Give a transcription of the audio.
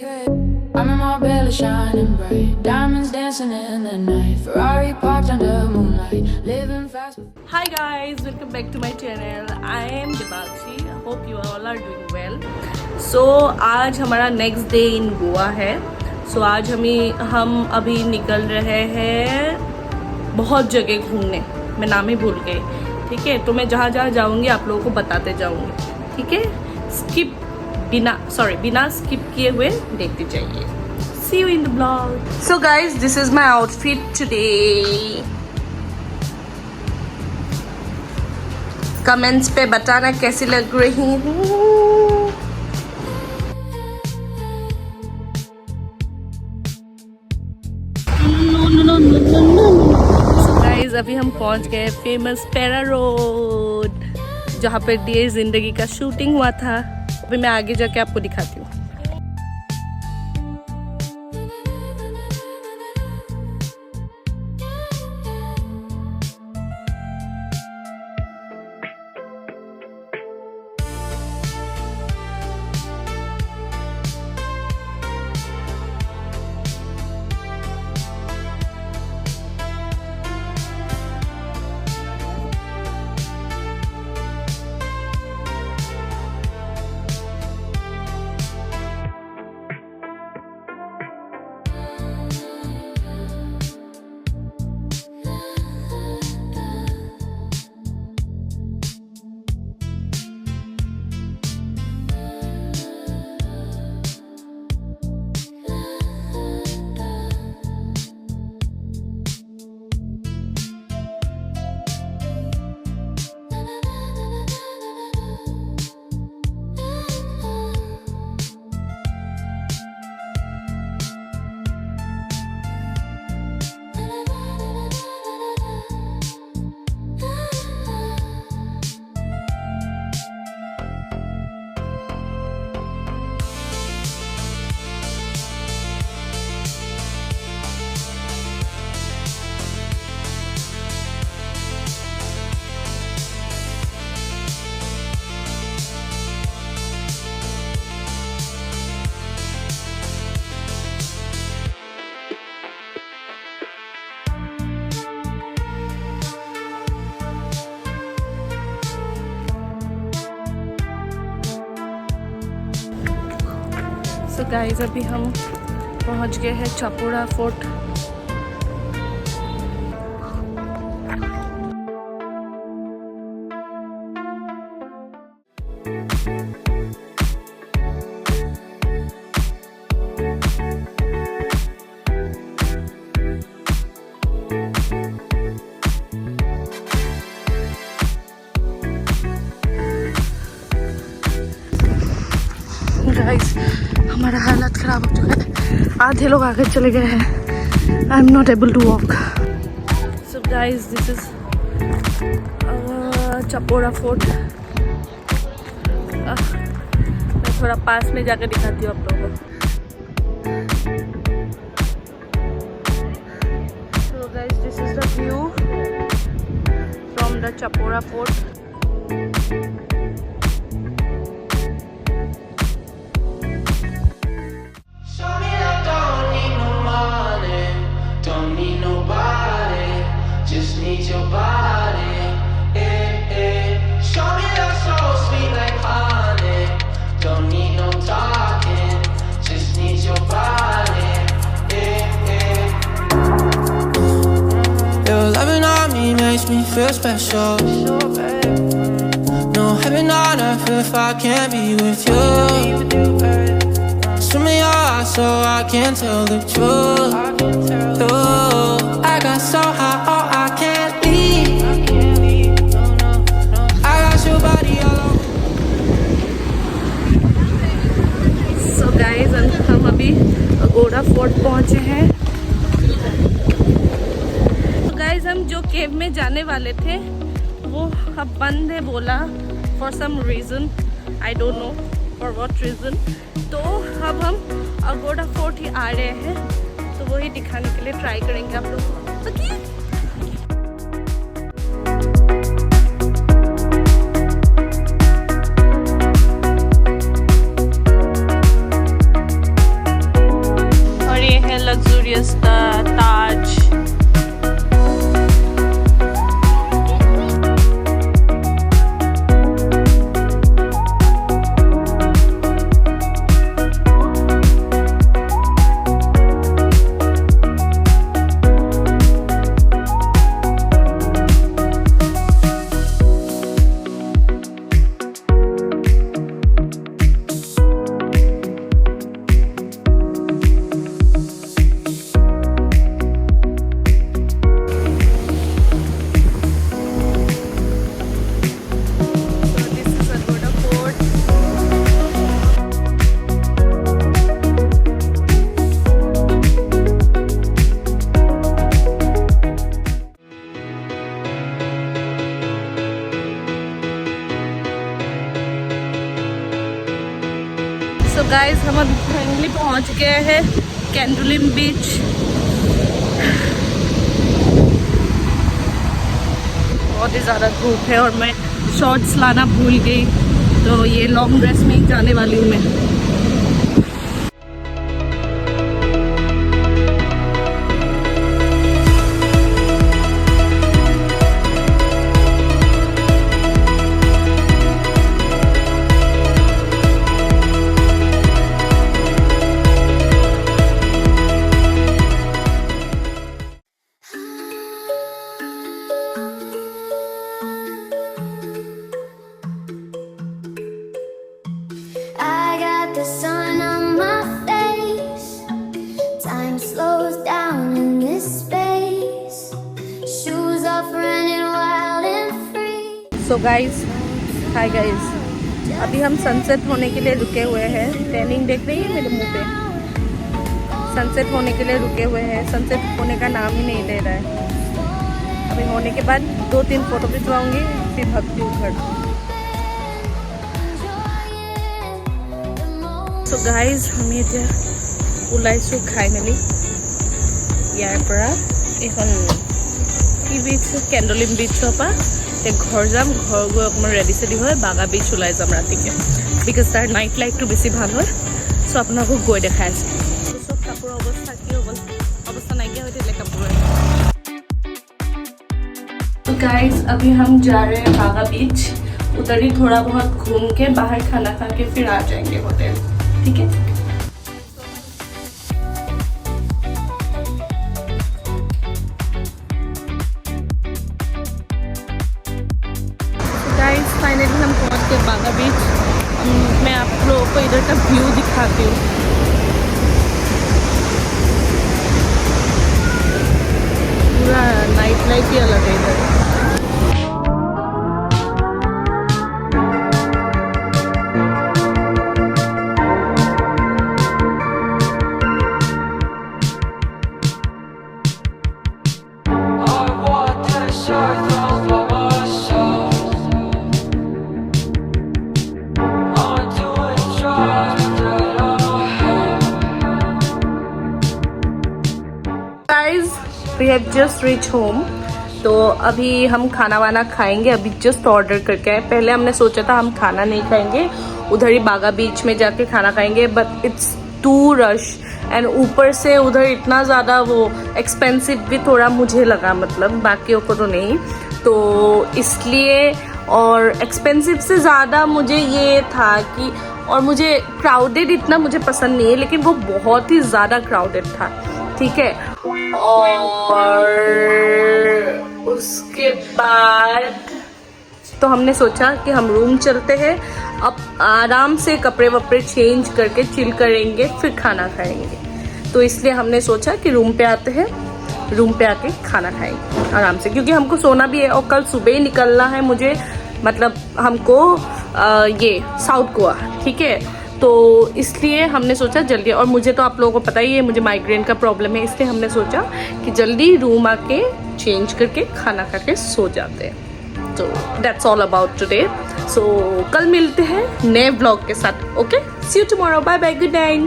I'm in my belly shining bright, diamonds dancing in the night, Ferrari parked under moonlight, living fast. Hi guys, welcome back to my channel. I am Debakshi. Hope you all are doing well. So आज हमारा next day in Goa है. So आज हम अभी निकल रहे हैं बहुत जगह घूमने. मैं नाम ही भूल गई. ठीक है, तो मैं जहाँ जहाँ जाऊँगी आप लोगों को बताते जाऊँगी. ठीक है, बिना स्किप किए हुए देखते जाइए. See you in the vlog. So guys, this is my outfit today. Comments पे बताना कैसी लग रही हूँ. So guys, अभी हम पहुँच गए फेमस पैरा रोड, जहाँ पे डियर जिंदगी का शूटिंग हुआ था. अभी मैं आगे जाके आपको दिखाती हूँ. So guys, अभी हम पहुंच गए हैं चपोरा फोर्ट. गाइस, हमारा हालत ख़राब हो चुका है. आधे लोग आगे चले गए हैं. I am not able to walk. So guys, this is Chapora fort. मैं थोड़ा पास में जाकर दिखाती हूँ आप लोगों को. सो guys, this is the view from the Chapora fort. Makes me feel special. No heaven on earth if I can't be with you. Swim in your eyes so I can tell the truth. Oh, I got so high, oh I can't leave. I got your body all over. So guys, हम अभी Aguada fort पहुँचे हैं. Guys, हम जो केव में जाने वाले थे वो अब बंद है बोला, for some reason. I don't know for what reason. तो अब हम अगोड़ा फोर्ट ही आ रहे हैं, तो वही दिखाने के लिए ट्राई करेंगे आप लोग. is the Taj. So guys हम अभी फाइनली पहुंच गए हैं कैंडोलिम बीच। बहुत ही ज़्यादा धूप है और मैं शॉर्ट्स लाना भूल गई, तो ये लॉन्ग ड्रेस में ही जाने वाली हूँ मैं। I got the sun on my face. Time slows down in this space. Shoes off, running wild and free. So guys, hi guys, अभी हम सनसेट होने के लिए रुके हुए हैं। टैनिंग देख रही है मेरे मुंह पे। सनसेट होने के लिए रुके हुए हैं। सनसेट होने का नाम ही नहीं ले रहा है। अभी होने के बाद 2-3 फोटो खिंचवाऊंगी, फिर भगती हूँ घर। So guys, আমি এতিয়া ওলাইছোঁ খাই মেলি ইয়াৰ পৰা এখন কি বিচ, কেন্ডলিম বিচৰ পৰা এতিয়া ঘৰ যাম। ঘৰ গৈ অকণমান ৰেডি চেডি হৈ বাগা বিচ ওলাই যাম ৰাতিকে, বিকজ তাৰ নাইট লাইটটো বেছি ভাল হয়। চ' আপোনালোকক গৈ দেখাই আছোঁ। চব কাপোৰৰ অৱস্থা কি হৈ গ'ল, অৱস্থা নাইকিয়া হৈ থাকিলে কাপোৰৰ। तो गाइस अभी हम जा रहे हैं बागा बीच। उधर ही थोड़ा बहुत घूम के बाहर खाना खा के फिर आ जाएंगे होटल, ठीक है। गाइस फाइनली हम पहुंच गए बागा बीच। मैं आप लोगों को इधर का व्यू दिखाती हूँ। पूरा नाइट लाइफ ही अलग है इधर। We have just reached home। तो अभी हम खाना वाना खाएंगे। अभी जस्ट ऑर्डर करके आए। पहले हमने सोचा था हम खाना नहीं खाएंगे, उधर ही बागा बीच में जाके खाना खाएंगे, but it's too rush and ऊपर से उधर इतना ज़्यादा वो एक्सपेंसिव भी थोड़ा मुझे लगा, मतलब बाकियों को तो नहीं, तो इसलिए। और एक्सपेंसिव से ज़्यादा मुझे ये था कि, और मुझे क्राउडेड इतना मुझे पसंद नहीं है, लेकिन वो बहुत ही ज़्यादा क्राउडेड था, ठीक है। और उसके बाद तो हमने सोचा कि हम रूम चलते हैं, अब आराम से कपड़े वपड़े चेंज करके चिल करेंगे, फिर खाना खाएंगे। तो इसलिए हमने सोचा कि रूम पे आते हैं, रूम पे आके खाना खाएंगे आराम से, क्योंकि हमको सोना भी है और कल सुबह ही निकलना है मुझे, मतलब हमको ये साउथ गोवा, ठीक है। तो इसलिए हमने सोचा जल्दी, और मुझे तो आप लोगों को पता ही है मुझे माइग्रेन का प्रॉब्लम है, इसलिए हमने सोचा कि जल्दी रूम आके चेंज करके खाना खा के सो जाते हैं। तो that's all about today. So कल मिलते हैं नए ब्लॉग के साथ। Okay, see you tomorrow, bye bye, good night.